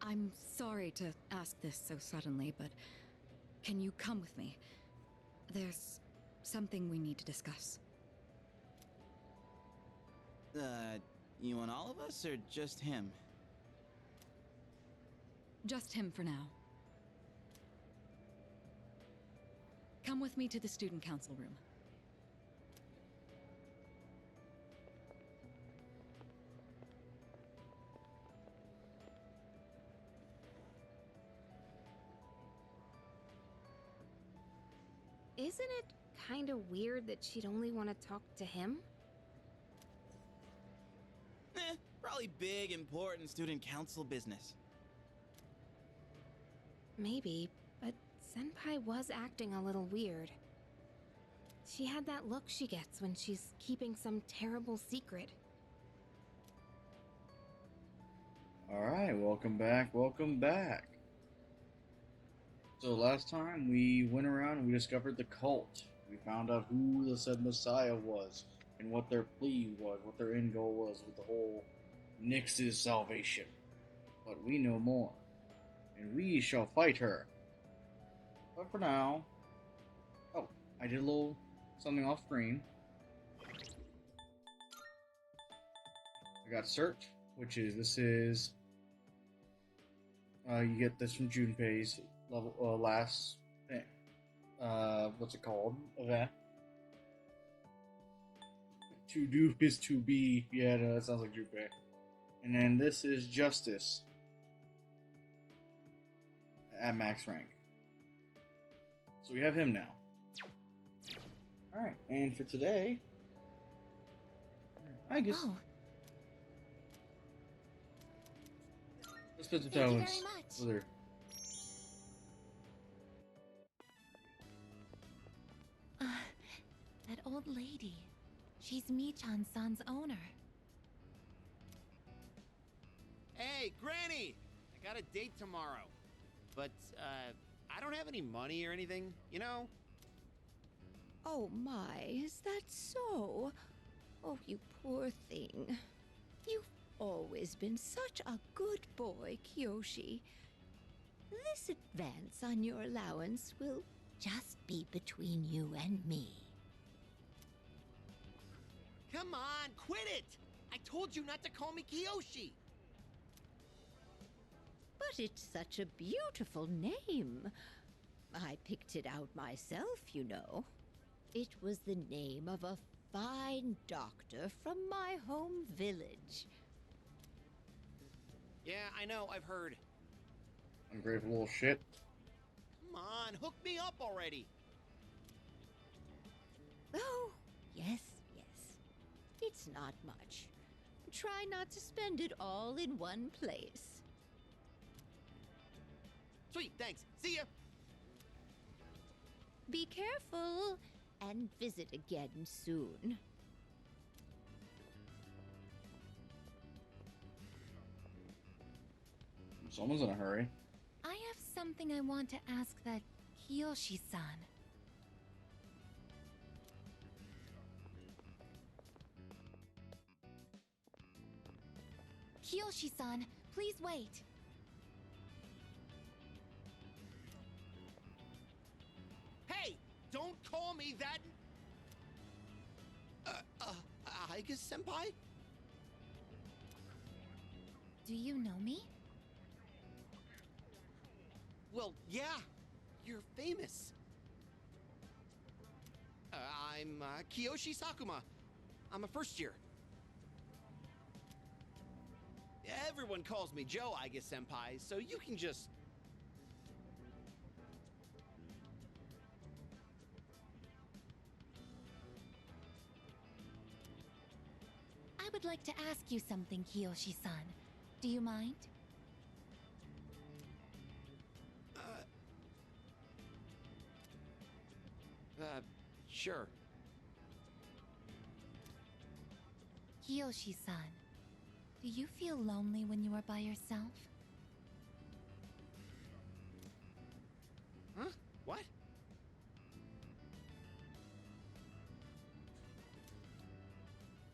I'm sorry to ask this so suddenly, but can you come with me? There's something we need to discuss. You want all of us or just him? Just him for now. Come with me to the student council room. Isn't it kind of weird that she'd only want to talk to him? Probably big, important student council business. Maybe, but Senpai was acting a little weird. She had that look she gets when she's keeping some terrible secret. Alright, welcome back, welcome back. So last time we went around and we discovered the cult. We found out who the said Messiah was, and what their plea was, what their end goal was with the whole Nyx's salvation. But we know more, and we shall fight her. But for now... Oh, I did a little something off screen. I got search, which is, this is... you get this from Junpei's level, last thing. What's it called? Event. To do is to be. Yeah, no, that sounds like Junpei. And then this is Justice. At max rank. So we have him now. Alright, and for today... Aigis. Oh. Let's spend some Thank time you with very much. with her. That old lady. She's Michan-san's owner. Hey, Granny! I got a date tomorrow. But, I don't have any money or anything, you know? Oh my, is that so? Oh, you poor thing. You've always been such a good boy, Kyoshi. This advance on your allowance will just be between you and me. Come on, quit it! I told you not to call me Kiyoshi! But it's such a beautiful name. I picked it out myself, you know. It was the name of a fine doctor from my home village. Yeah, I know, I've heard. Ungrateful little shit. Come on, hook me up already! Oh, yes, yes. It's not much. Try not to spend it all in one place. Sweet, thanks. See ya! Be careful, and visit again soon. Someone's in a hurry. I have something I want to ask that Kiyoshi-san. Kiyoshi-san, please wait. Hey! Don't call me that! Aigis senpai? Do you know me? Well, yeah. You're famous. I'm, Kiyoshi Sakuma. I'm a first year. Everyone calls me Joe, Aigis senpai, so you can just... I would like to ask you something, Kiyoshi-san. Do you mind? Sure. Kiyoshi-san, do you feel lonely when you are by yourself? Huh? What?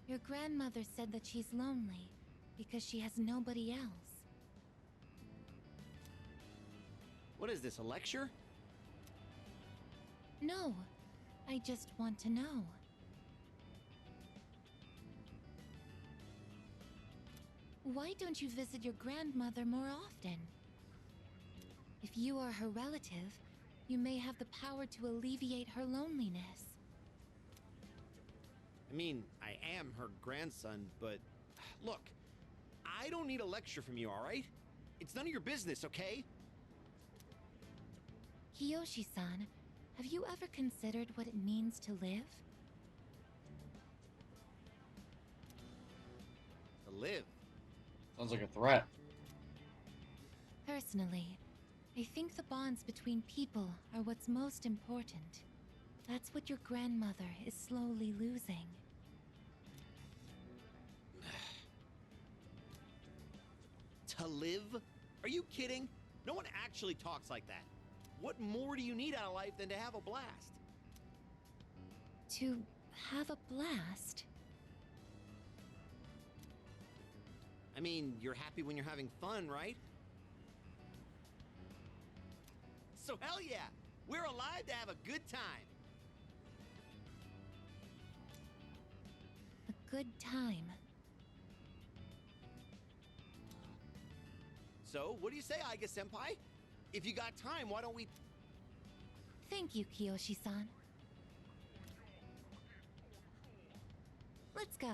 Your grandmother said that she's lonely because she has nobody else. What is this, a lecture? No, I just want to know. Why don't you visit your grandmother more often? If you are her relative, you may have the power to alleviate her loneliness. I mean, I am her grandson, but look, I don't need a lecture from you, all right? It's none of your business, okay? Kiyoshi-san, have you ever considered what it means to live? To live. Sounds like a threat. Personally, I think the bonds between people are what's most important. That's what your grandmother is slowly losing. To live? Are you kidding? No one actually talks like that. What more do you need out of life than to have a blast? To have a blast? I mean, you're happy when you're having fun, right? So hell yeah! We're alive to have a good time! A good time. So, what do you say, Aigis-senpai? If you got time, why don't we... Thank you, Kiyoshi-san. Let's go.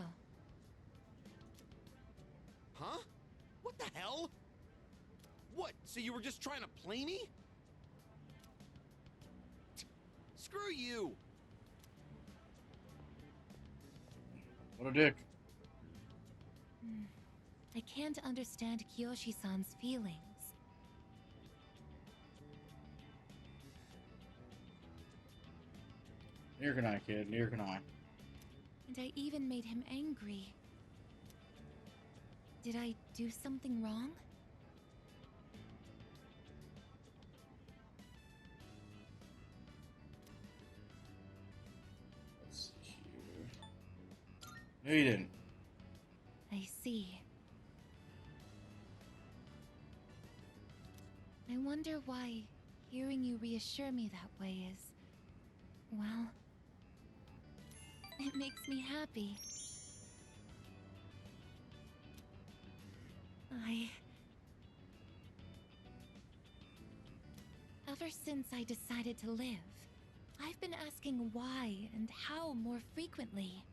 Huh? What the hell? What, so you were just trying to play me? Screw you! What a dick. I can't understand Kiyoshi-san's feelings. Neither can I, kid. Neither can I. And I even made him angry. Did I do something wrong? Let's see here. No, you didn't. I see. I wonder why hearing you reassure me that way is... well... it makes me happy. Ever since I decided to live, I've been asking why and how more frequently.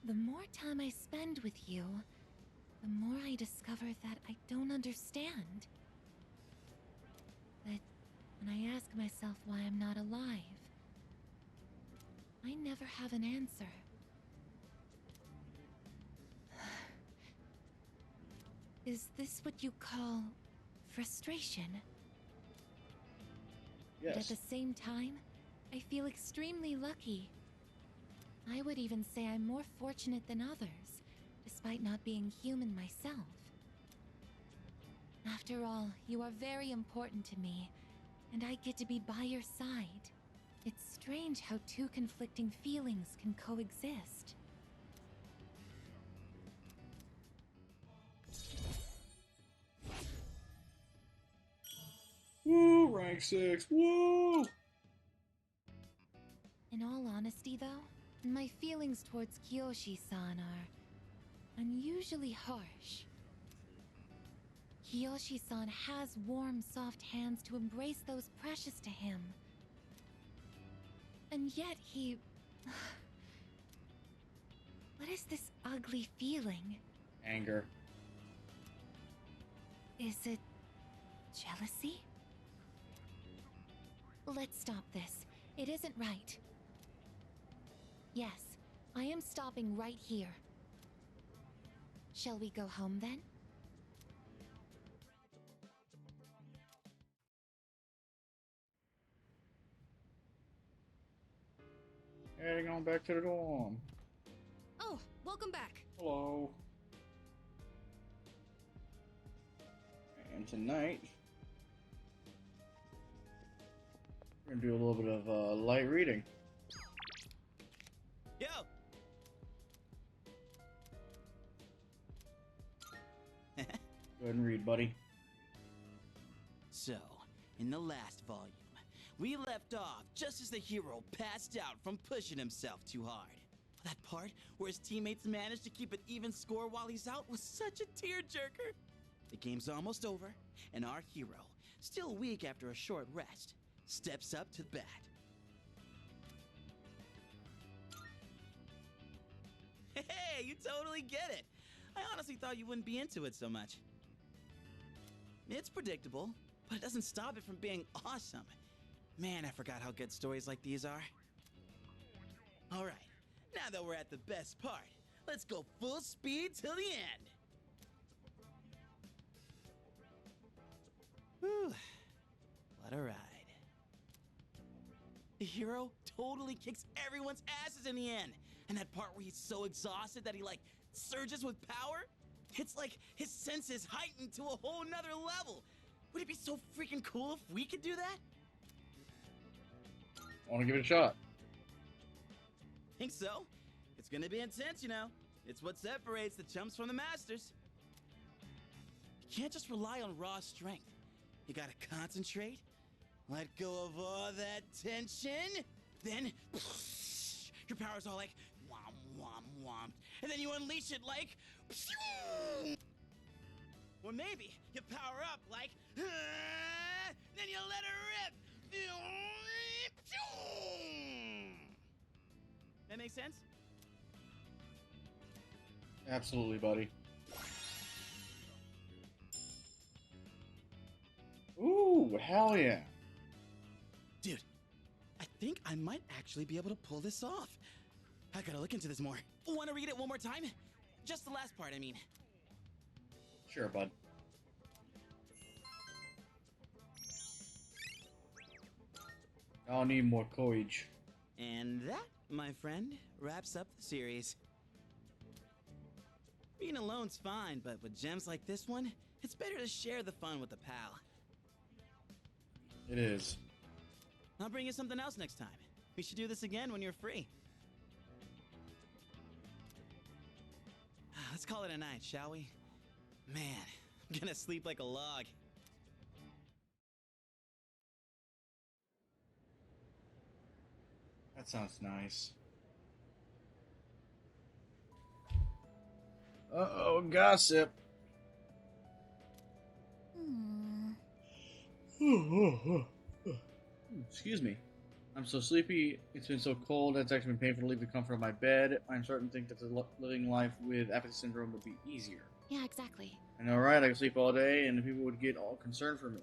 The more time I spend with you, the more I discover that I don't understand. But when I ask myself why I'm not alive, I never have an answer. Is this what you call frustration? But at Yes. the same time, I feel extremely lucky. I would even say I'm more fortunate than others, despite not being human myself. After all, you are very important to me, and I get to be by your side. It's strange how two conflicting feelings can coexist. Woo! Rank 6. Woo! In all honesty, though, my feelings towards Kiyoshi-san are unusually harsh. Kiyoshi-san has warm, soft hands to embrace those precious to him. And yet he... What is this ugly feeling? Anger. Is it... jealousy? Let's stop this. It isn't right. Yes, I am stopping right here. Shall we go home then? Heading on back to the dorm. Oh, welcome back. Hello. And tonight, we're gonna do a little bit of light reading. Yo! Go ahead and read, buddy. So, in the last volume, we left off just as the hero passed out from pushing himself too hard. That part where his teammates managed to keep an even score while he's out was such a tearjerker. The game's almost over, and our hero, still weak after a short rest, steps up to the bat. Hey, you totally get it. I honestly thought you wouldn't be into it so much. It's predictable, but it doesn't stop it from being awesome. Man, I forgot how good stories like these are. All right, now that we're at the best part, let's go full speed till the end. Whew, what a ride. The hero totally kicks everyone's asses in the end. And that part where he's so exhausted that he, like, surges with power? It's like his senses heightened to a whole nother level. Would it be so freaking cool if we could do that? I want to give it a shot. Think so? It's gonna be intense, you know. It's what separates the chumps from the masters. You can't just rely on raw strength. You gotta concentrate, let go of all that tension, then your power's all like whom whom whom, and then you unleash it like or maybe you power up like then you let it rip. That makes sense? Absolutely, buddy. Ooh, hell yeah. Dude, I think I might actually be able to pull this off. I gotta look into this more. Want to read it one more time? Just the last part, I mean. Sure, bud. I'll need more courage. And that, my friend, wraps up the series. Being alone's fine, but with gems like this one, it's better to share the fun with a pal. It is. I'll bring you something else next time. We should do this again when you're free. Let's call it a night, shall we? Man, I'm gonna sleep like a log. That sounds nice. Uh-oh, gossip. Excuse me. I'm so sleepy. It's been so cold. It's actually been painful to leave the comfort of my bed. I'm starting to think that living life with apathy syndrome would be easier. Yeah, exactly. I know, right? I could sleep all day, and people would get all concerned for me.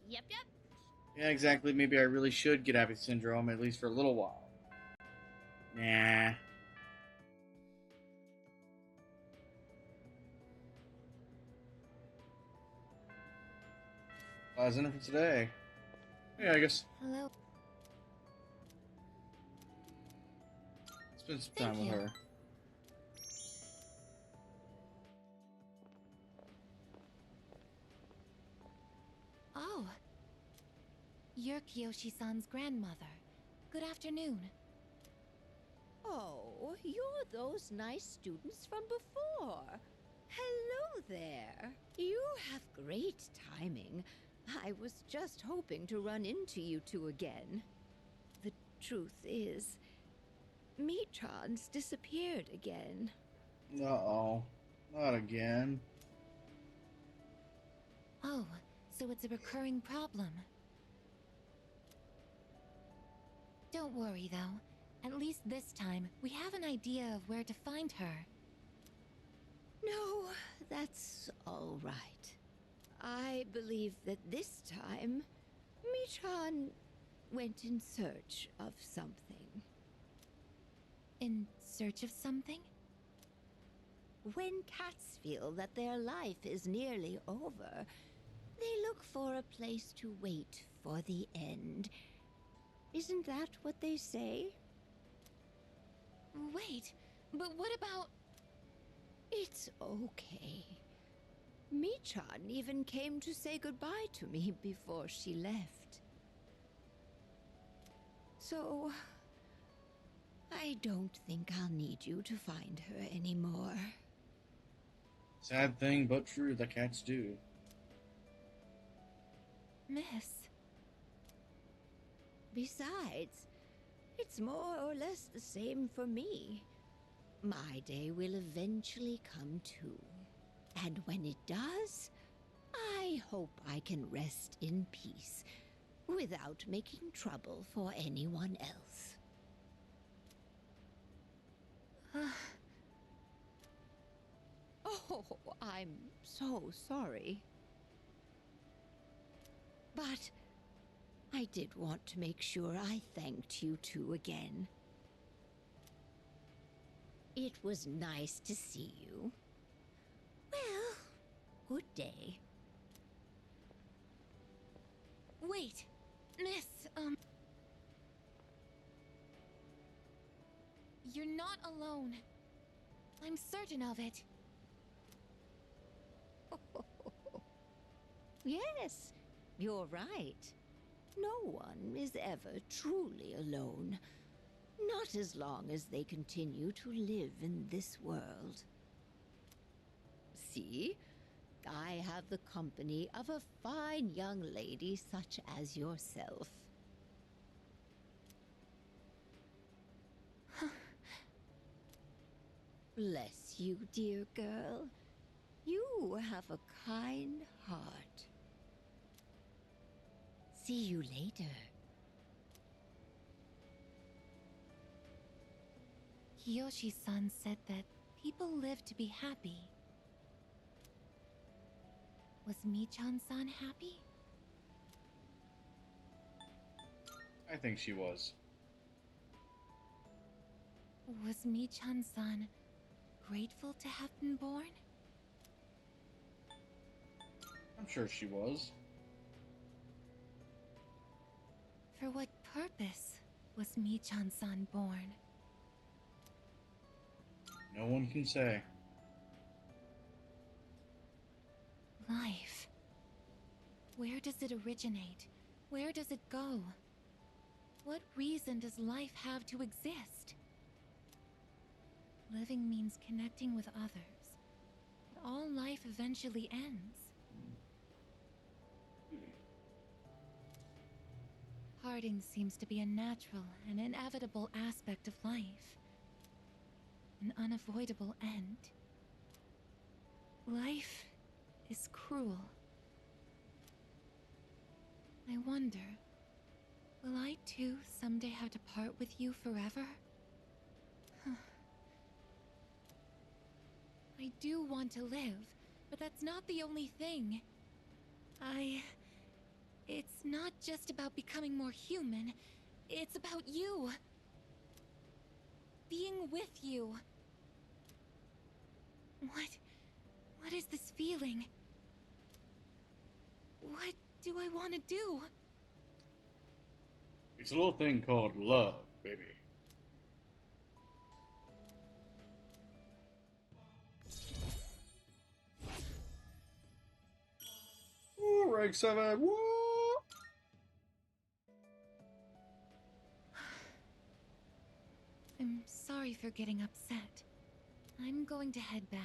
Yep. Yeah, exactly. Maybe I really should get apathy syndrome, at least for a little while. Nah. That's in it for today. Yeah, I guess. Hello. Spend some time Thank with you. her. Oh. You're Kiyoshi-san's grandmother. Good afternoon. Oh, you're those nice students from before. Hello there. You have great timing. I was just hoping to run into you two again. The truth is, Michan's disappeared again. Uh-oh. Not again. Oh, so it's a recurring problem. Don't worry, though. At least this time, we have an idea of where to find her. No, that's all right. I believe that this time, Michan went in search of something. In search of something? When cats feel that their life is nearly over, they look for a place to wait for the end. Isn't that what they say? Wait, but what about... It's okay. Michan even came to say goodbye to me before she left. So, I don't think I'll need you to find her anymore. Sad thing, but true, the cats do. Miss. Besides, it's more or less the same for me. My day will eventually come too. And when it does, I hope I can rest in peace without making trouble for anyone else. Oh, I'm so sorry. But I did want to make sure I thanked you two again. It was nice to see you. Well, good day. Wait, Miss, You're not alone. I'm certain of it. Yes, you're right. No one is ever truly alone. Not as long as they continue to live in this world. See? I have the company of a fine young lady such as yourself. Bless you, dear girl. You have a kind heart. See you later. Kiyoshi-san said that people live to be happy. Was Michan-san happy? I think she was. Was Michan-san grateful to have been born? I'm sure she was. For what purpose was Michan-san born? No one can say. Life. Where does it originate? Where does it go? What reason does life have to exist? Living means connecting with others. But all life eventually ends. Parting seems to be a natural and inevitable aspect of life. An unavoidable end. Life is cruel. I wonder, will I too someday have to part with you forever? I do want to live, but that's not the only thing. It's not just about becoming more human. It's about you. Being with you. What is this feeling? What do I want to do? It's a little thing called love, baby. Ooh, rank 7. Woo! I'm sorry for getting upset. I'm going to head back.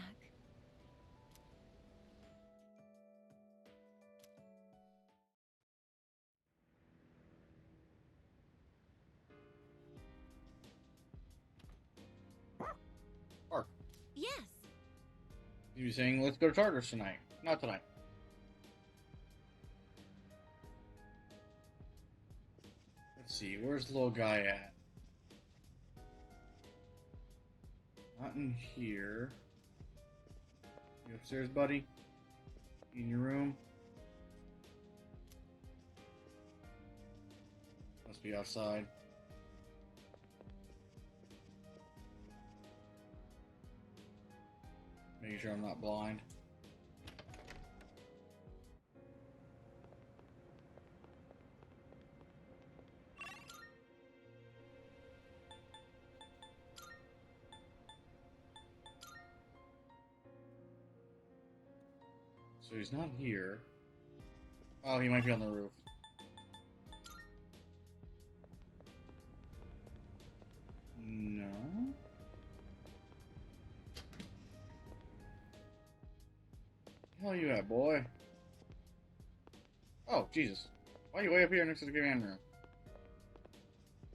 Ark. Yes! You saying let's go to Tartarus tonight? Not tonight. Let's see, where's the little guy at? Not in here. You upstairs, buddy? In your room? Must be outside. Making sure I'm not blind. So he's not here. Oh, he might be on the roof. No. Where the hell are you at, boy? Oh, Jesus. Why are you way up here next to the command room?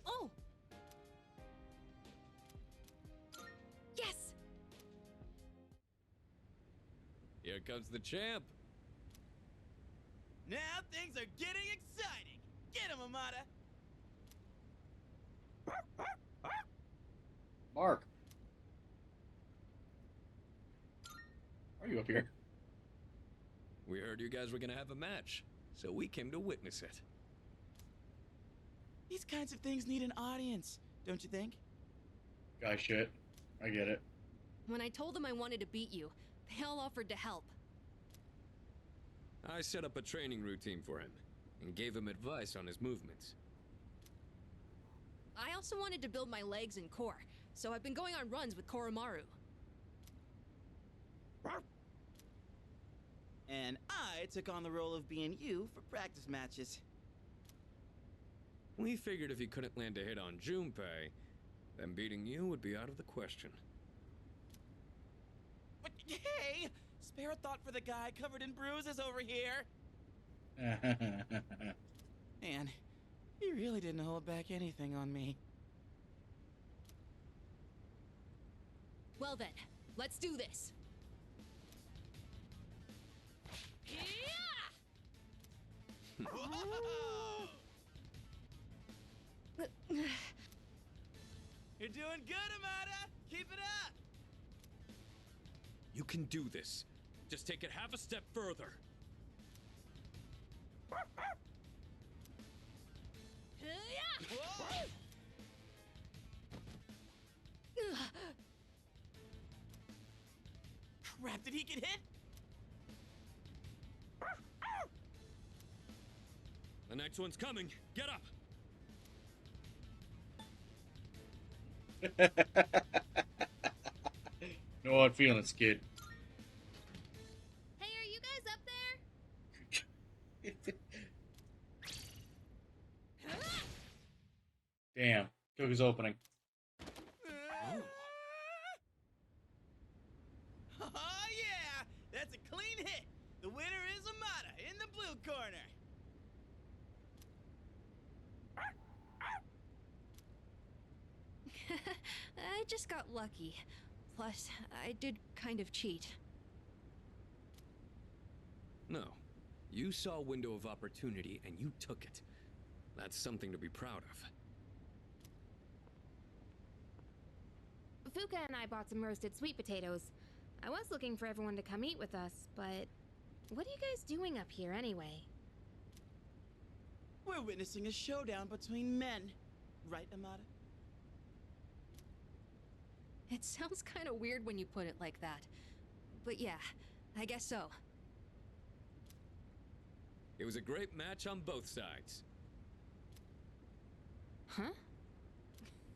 Oh! Yes! Here comes the champ. Now things are getting exciting. Get him, Amada. Mark. Why are you up here? We heard you guys were gonna have a match, so we came to witness it. These kinds of things need an audience, don't you think? Guy shit. I get it. When I told them I wanted to beat you, they all offered to help. I set up a training routine for him, and gave him advice on his movements. I also wanted to build my legs and core, so I've been going on runs with Koromaru. And I took on the role of being you for practice matches. We figured if he couldn't land a hit on Junpei, then beating you would be out of the question. But hey! Spare a thought for the guy covered in bruises over here! Man, he really didn't hold back anything on me. Well then, let's do this. Whoa! You're doing good, Amada! Keep it up! You can do this. Just take it half a step further. Whoa! Crap, did he get hit? The next one's coming. Get up! No hard feelings, kid. Hey, are you guys up there? Damn. Took his opening. Oh yeah! That's a clean hit! The winner is Amada in the blue corner! I just got lucky. Plus, I did kind of cheat. No. You saw a window of opportunity and you took it. That's something to be proud of. Fuka and I bought some roasted sweet potatoes. I was looking for everyone to come eat with us, but what are you guys doing up here anyway? We're witnessing a showdown between men. Right, Amada? It sounds kind of weird when you put it like that. But yeah, I guess so. It was a great match on both sides. Huh?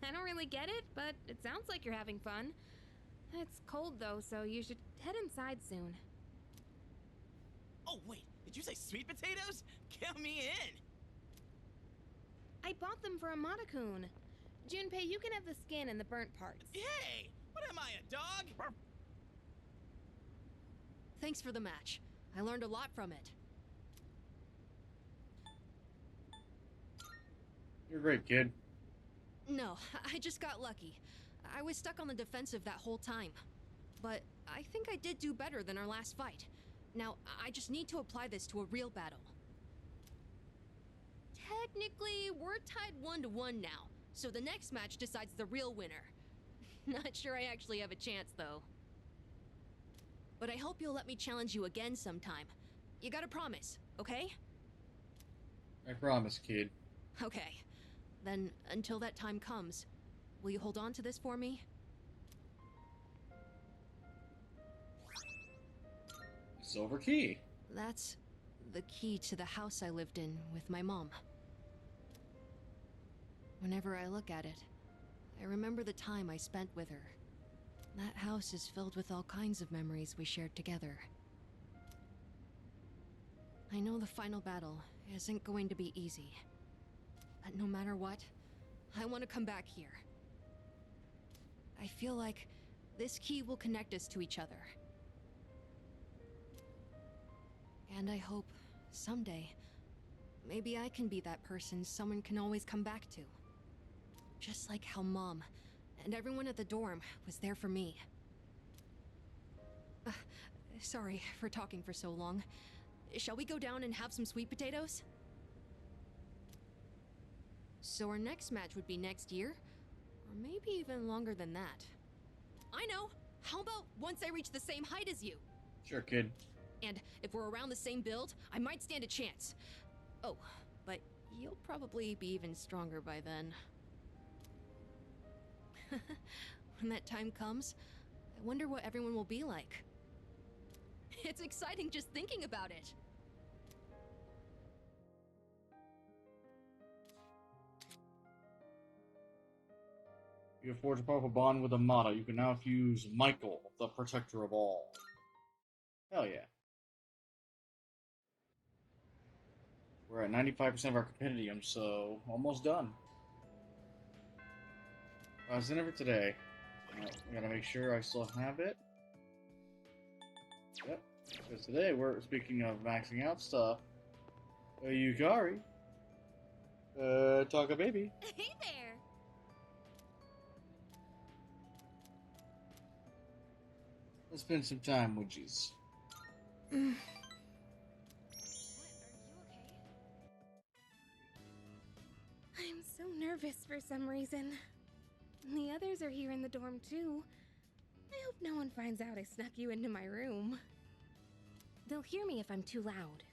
I don't really get it, but it sounds like you're having fun. It's cold though, so you should head inside soon. Oh wait, did you say sweet potatoes? Count me in! I bought them for Amada-kun. Junpei, you can have the skin and the burnt parts. Hey! What am I, a dog? Thanks for the match. I learned a lot from it. You're great, kid. No, I just got lucky. I was stuck on the defensive that whole time. But I think I did do better than our last fight. Now, I just need to apply this to a real battle. Technically, we're tied 1-1 now, so the next match decides the real winner. Not sure I actually have a chance, though. But I hope you'll let me challenge you again sometime. You gotta promise, okay? I promise, kid. Okay. Then, until that time comes, will you hold on to this for me? Silver key. That's the key to the house I lived in with my mom. Whenever I look at it, I remember the time I spent with her. That house is filled with all kinds of memories we shared together. I know the final battle isn't going to be easy. But no matter what, I want to come back here. I feel like this key will connect us to each other. And I hope, someday, Maybe I can be that person someone can always come back to. Just like how Mom and everyone at the dorm was there for me. Sorry for talking for so long. Shall we go down and have some sweet potatoes? So our next match would be next year? Or maybe even longer than that. I know! How about once I reach the same height as you? Sure, kid. And if we're around the same build, I might stand a chance. Oh, but you'll probably be even stronger by then. When that time comes, I wonder what everyone will be like. It's exciting just thinking about it. You have forged a powerful bond with Amata. You can now fuse Michael, the protector of all. Hell yeah. We're at 95% of our compendium, so almost done. That's it for today. Alright, I gotta make sure I still have it. Yep. Because today we're speaking of maxing out stuff. Yukari. Talk a baby. Hey there! Let's spend some time with G's. I'm so nervous for some reason. The others are here in the dorm too. I hope no one finds out I snuck you into my room. They'll hear me if I'm too loud.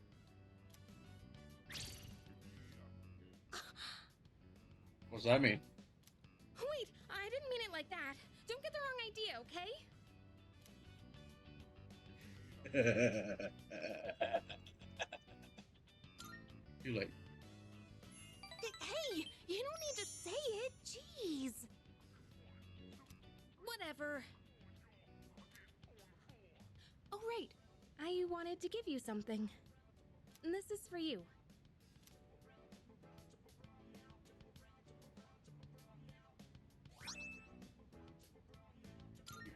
What's that mean? Wait, I didn't mean it like that. Don't get the wrong idea, okay? Too late. Hey, you don't need to say it. Jeez. Whatever. Oh, right. I wanted to give you something. This is for you.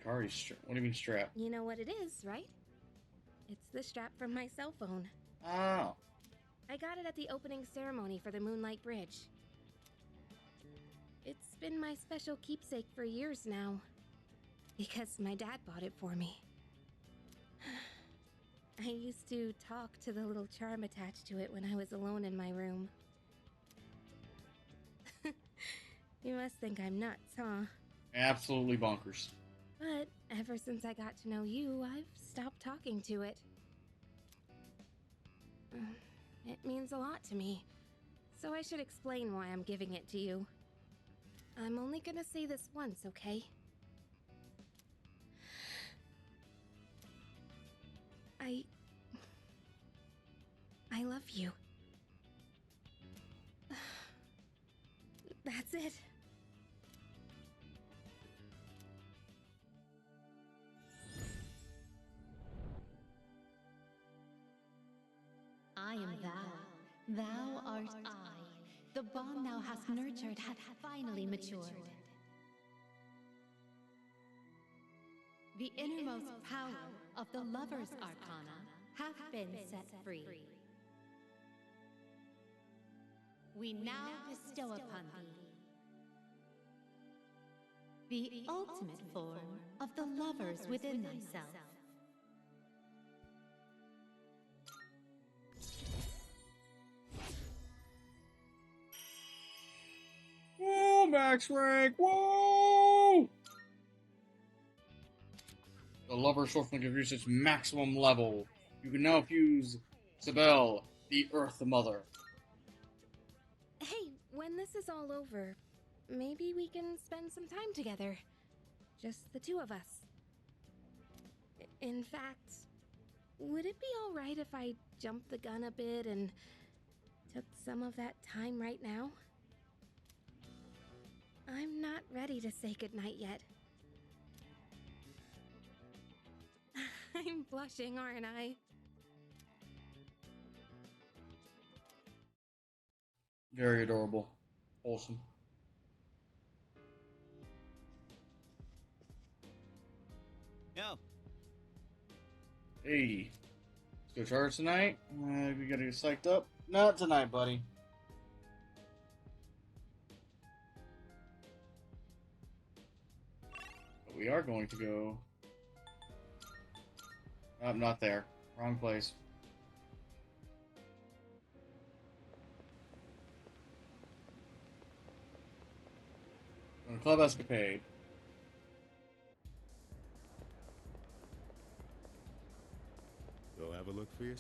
Yukari's strap. What do you mean strap? You know what it is, right? It's the strap from my cell phone. Oh. I got it at the opening ceremony for the Moonlight Bridge. It's been my special keepsake for years now. Because my dad bought it for me. I used to talk to the little charm attached to it when I was alone in my room. You must think I'm nuts, huh? Absolutely bonkers. But ever since I got to know you, I've stopped talking to it. It means a lot to me, so I should explain why I'm giving it to you. I'm only gonna say this once, okay? I love you. That's it. I am thou. Thou art I. The bond thou hast nurtured hath finally matured. The innermost power of the lover's arcana hath been set free. We now bestow upon thee the ultimate form of the lovers within thyself. Whoa, max rank! Whoa! The lover swordflink has reached its maximum level. You can now fuse Sibel, the Earth Mother. Hey, when this is all over, maybe we can spend some time together. Just the two of us. In fact, would it be alright if I jumped the gun a bit and took some of that time right now? I'm not ready to say goodnight yet. I'm blushing, aren't I? Very adorable. Wholesome. Yo. Hey. Let's go charge tonight. We gotta get psyched up. Not tonight, buddy. But we are going to go... I'm not there. Wrong place. Going to Club Escapade. Go have a look for you.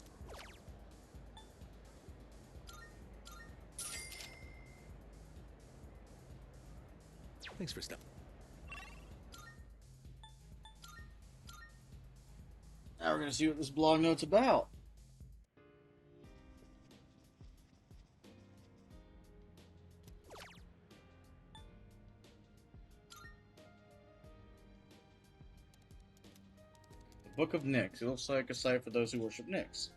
Thanks for stuff. Now we're going to see what this blog note's about. The Book of Nyx. It looks like a site for those who worship Nyx.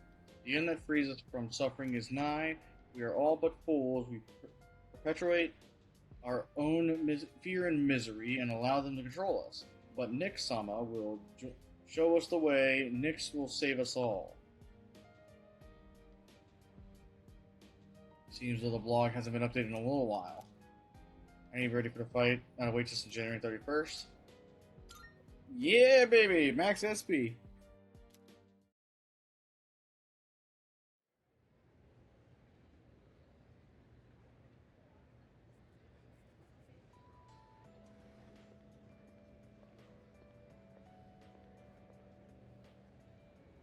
The end that frees us from suffering is nigh. We are all but fools. We perpetuate our own fear and misery and allow them to control us. But Nyx-sama will show us the way. Nyx will save us all. Seems though the blog hasn't been updated in a little while. Are you ready for the fight? Wait just on January 31st. Yeah, baby! Max SP!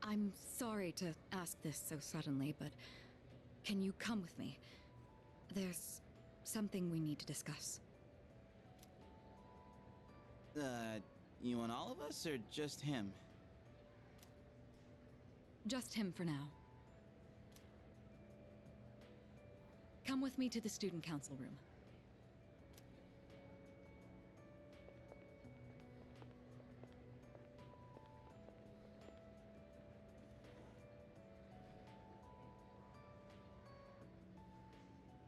I'm sorry to ask this so suddenly, but can you come with me? There's something we need to discuss. You want all of us or just him? Just him for now. Come with me to the student council room.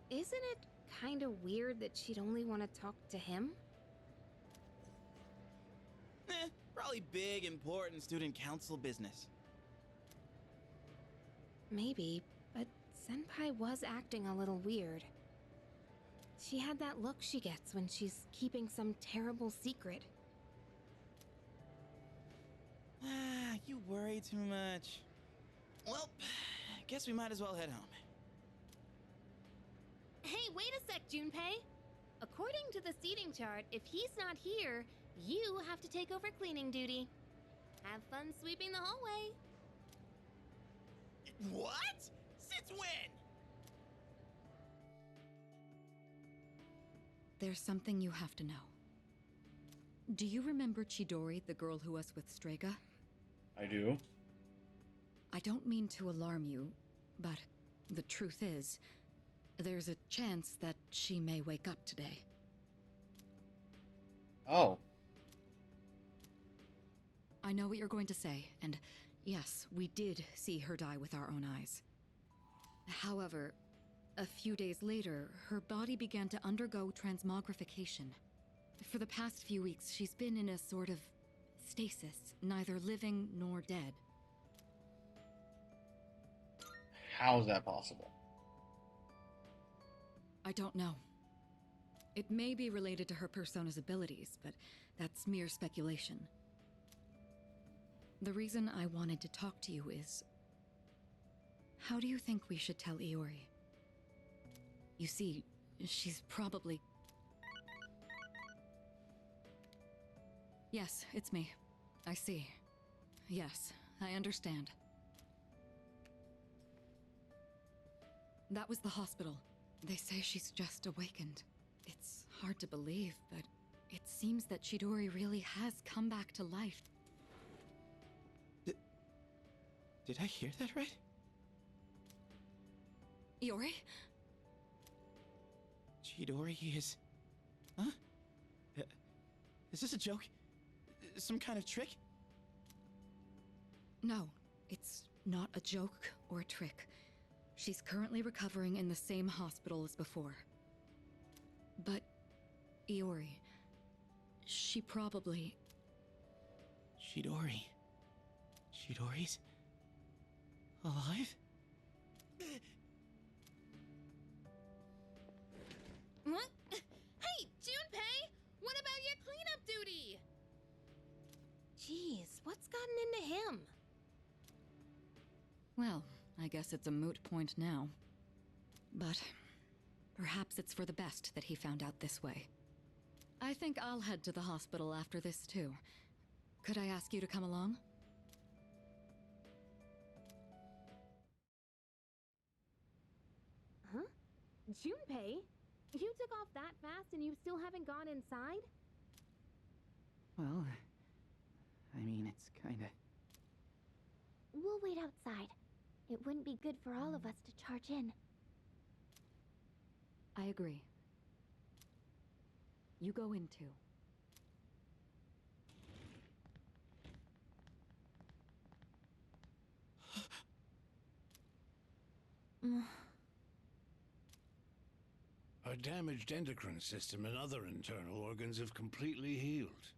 Isn't it kind of weird that she'd only want to talk to him? Probably big, important student council business. Maybe, but Senpai was acting a little weird. She had that look she gets when she's keeping some terrible secret. You worry too much. Well, guess we might as well head home. Hey, wait a sec, Junpei! According to the seating chart, if he's not here, you have to take over cleaning duty. Have fun sweeping the hallway. What? Since when? There's something you have to know. Do you remember Chidori, the girl who was with Strega? I do. I don't mean to alarm you, but the truth is, there's a chance that she may wake up today. Oh. I know what you're going to say, and yes, we did see her die with our own eyes. However, a few days later, her body began to undergo transmogrification. For the past few weeks, she's been in a sort of stasis, neither living nor dead. How's that possible? I don't know. It may be related to her persona's abilities, but that's mere speculation. The reason I wanted to talk to you is... how do you think we should tell Iori? You see, she's probably... Yes, it's me. I see. Yes, I understand. That was the hospital. They say she's just awakened. It's hard to believe, but it seems that Chidori really has come back to life. Did I hear that right? Iori? Chidori is... Huh? Is this a joke? Some kind of trick? No, it's not a joke or a trick. She's currently recovering in the same hospital as before. But Iori, she probably... Chidori. Chidori's alive? happened to him? Well, I guess it's a moot point now. But perhaps it's for the best that he found out this way. I think I'll head to the hospital after this, too. Could I ask you to come along? Huh? Junpei? You took off that fast and you still haven't gone inside? Well, I mean, it's kinda... We'll wait outside. It wouldn't be good for all of us to charge in. I agree. You go in too. Her damaged endocrine system and other internal organs have completely healed.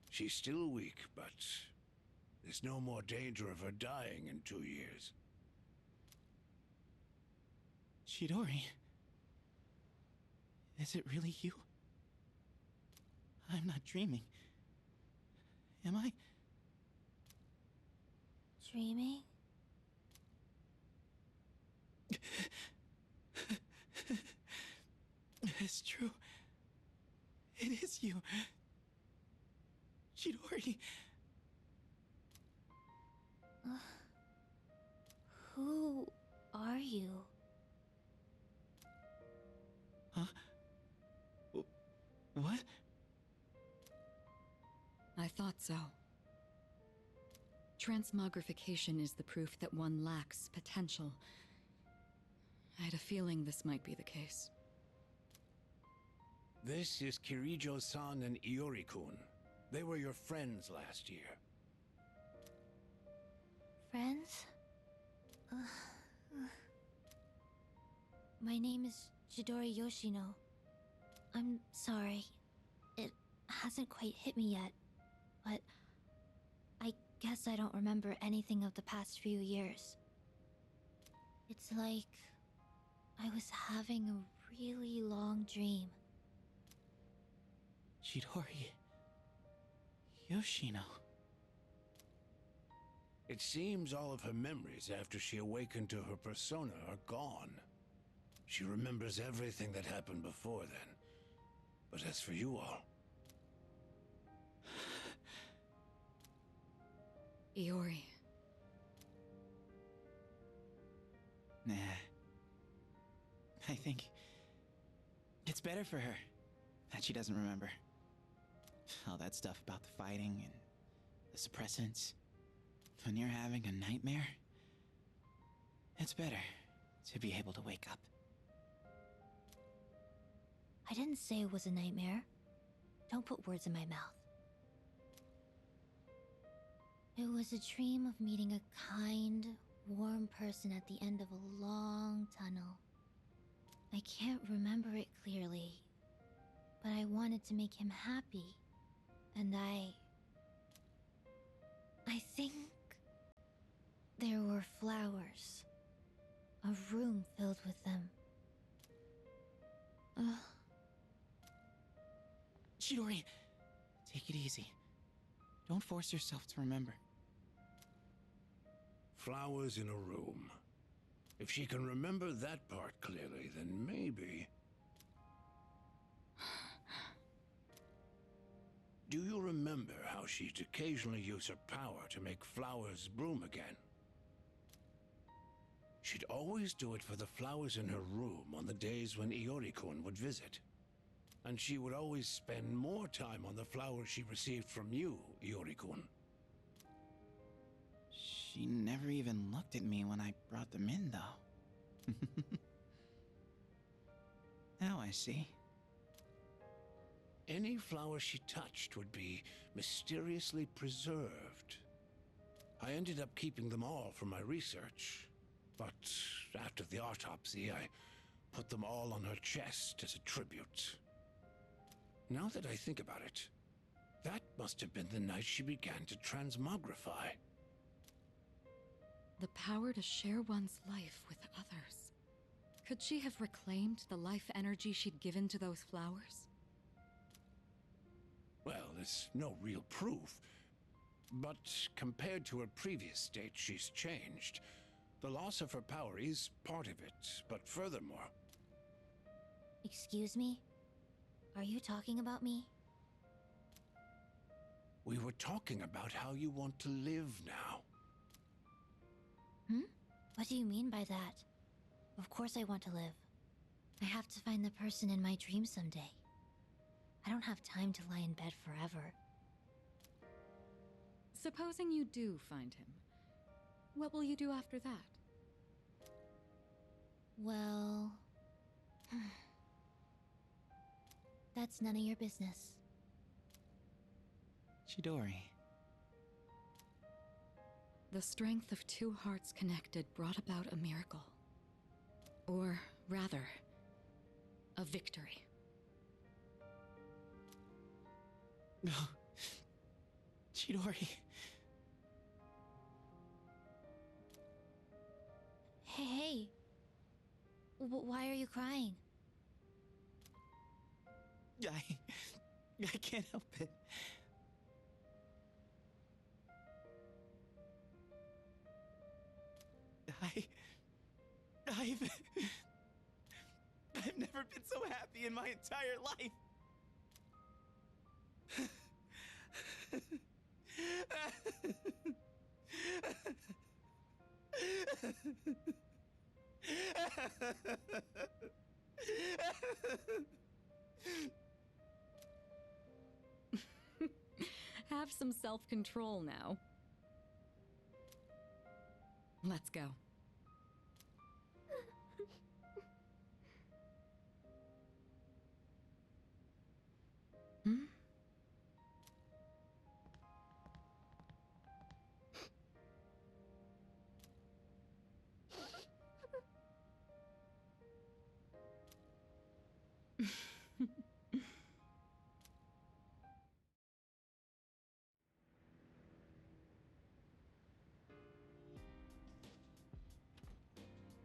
She's still weak, but there's no more danger of her dying in 2 years. Chidori. Is it really you? I'm not dreaming. Am I? Dreaming? It's true. It is you. Chidori. Who are you? Huh? What? I thought so. Transmogrification is the proof that one lacks potential. I had a feeling this might be the case. This is Kirijo-san and Iori-kun. They were your friends last year. Friends? My name is Chidori Yoshino. I'm sorry. It hasn't quite hit me yet, but I guess I don't remember anything of the past few years. It's like I was having a really long dream. Chidori. Yoshino. It seems all of her memories after she awakened to her persona are gone. She remembers everything that happened before then. But as for you all... Iori. Nah. I think it's better for her that she doesn't remember. All that stuff about the fighting and the suppressants. When you're having a nightmare, it's better to be able to wake up. I didn't say it was a nightmare. Don't put words in my mouth. It was a dream of meeting a kind, warm person at the end of a long tunnel. I can't remember it clearly, but I wanted to make him happy. And I think there were flowers. A room filled with them. Chidori, take it easy. Don't force yourself to remember. Flowers in a room. If she can remember that part clearly, then maybe... Do you remember how she'd occasionally use her power to make flowers bloom again? She'd always do it for the flowers in her room on the days when Iori-kun would visit. And she would always spend more time on the flowers she received from you, Iori-kun. She never even looked at me when I brought them in, though. Now I see. Any flower she touched would be mysteriously preserved. I ended up keeping them all for my research, but after the autopsy, I put them all on her chest as a tribute. Now that I think about it, that must have been the night she began to transmogrify. The power to share one's life with others. Could she have reclaimed the life energy she'd given to those flowers? Well, there's no real proof, But compared to her previous state, she's changed. The loss of her power is part of it, but furthermore... Excuse me? Are you talking about me? We were talking about how you want to live now. Hmm? What do you mean by that? Of course I want to live. I have to find the person in my dream someday. I don't have time to lie in bed forever. Supposing you do find him, what will you do after that? Well... that's none of your business. Chidori. The strength of two hearts connected brought about a miracle. Or rather, a victory. No. Chidori. Hey. Why are you crying? I can't help it. I've never been so happy in my entire life. Have some self-control now. Let's go. Hmm?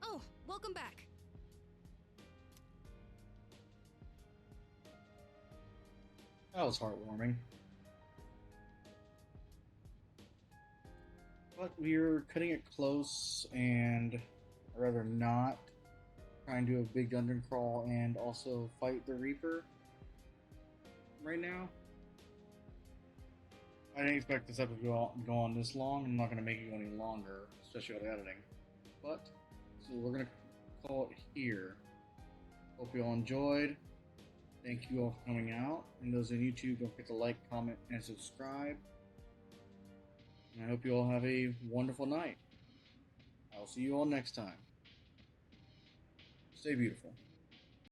Oh, welcome back. That was heartwarming. But we're cutting it close, and I'd rather not try and do a big dungeon crawl and also fight the Reaper right now. I didn't expect this episode to go on this long. I'm not going to make it go any longer, especially with editing. But, so we're going to call it here. Hope you all enjoyed. Thank you all for coming out. And those on YouTube, don't forget to like, comment, and subscribe. And I hope you all have a wonderful night. I'll see you all next time. Stay beautiful.